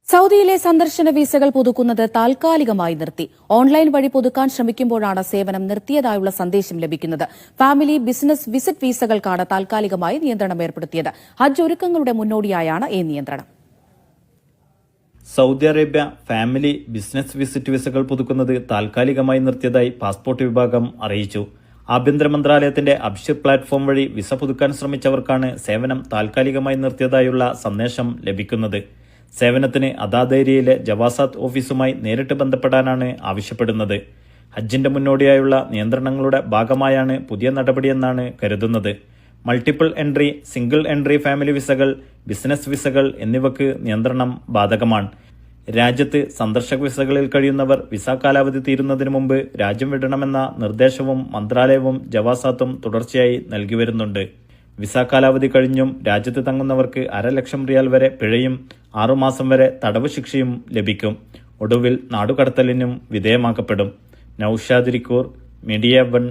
സൗദിയിലെ സന്ദർശന വീസകൾ പുതുക്കുന്നത് താൽക്കാലികമായി നിർത്തി. ഓൺലൈൻ വഴി പുതുക്കാൻ ശ്രമിക്കുമ്പോഴാണ് സേവനം നിർത്തിയതായുള്ള സന്ദേശം ലഭിക്കുന്നത്. ഫാമിലി, ബിസിനസ്, വിസിറ്റ് വീസകൾക്കാണ് താൽക്കാലികമായി നിയന്ത്രണം ഏർപ്പെടുത്തിയത്. ഹജ്ജ് ഒരുക്കങ്ങളുടെ മുന്നോടിയായാണ് ഈ നിയന്ത്രണം. Saudi Arabia family, business, visit വിസകൾ പുതുക്കുന്നത് താൽക്കാലികമായി നിർത്തിയതായി പാസ്പോർട്ട് വിഭാഗം അറിയിച്ചു. ആഭ്യന്തര മന്ത്രാലയത്തിന്റെ അബ്ഷിർ പ്ലാറ്റ്ഫോം വഴി വിസ പുതുക്കാൻ ശ്രമിച്ചവർക്കാണ് സേവനം താൽക്കാലികമായി നിർത്തിയതായുള്ള സന്ദേശം ലഭിക്കുന്നത്. സേവനത്തിന് അതാത് ഏരിയയിലെ ജവാസാത്ത് ഓഫീസുമായി നേരിട്ട് ബന്ധപ്പെടാനാണ് ആവശ്യപ്പെടുന്നത്. ഹജ്ജിന്റെ മുന്നോടിയായുള്ള നിയന്ത്രണങ്ങളുടെ ഭാഗമായാണ് പുതിയ നടപടിയെന്നാണ് കരുതുന്നത്. Multiple entry, single entry family വിസകൾ, ബിസിനസ് വിസകൾ എന്നിവയ്ക്ക് നിയന്ത്രണം ബാധകമാണ്. രാജ്യത്ത് സന്ദർശക വിസകളിൽ കഴിയുന്നവർ വിസ കാലാവധി തീരുന്നതിന് മുമ്പ് രാജ്യം വിടണമെന്ന നിർദ്ദേശവും മന്ത്രാലയവും ജവാസാത്തും തുടർച്ചയായി നൽകി വരുന്നുണ്ട്. വിസ കാലാവധി കഴിഞ്ഞും രാജ്യത്ത് തങ്ങുന്നവർക്ക് 500,000 റിയാൽ വരെ പിഴയും 6 മാസം വരെ തടവ് ശിക്ഷയും ലഭിക്കും. ഒടുവിൽ നാടുകടത്തലിനും വിധേയമാക്കപ്പെടും. നൌഷാദ് ഇരിക്കൂർ, മീഡിയ 1.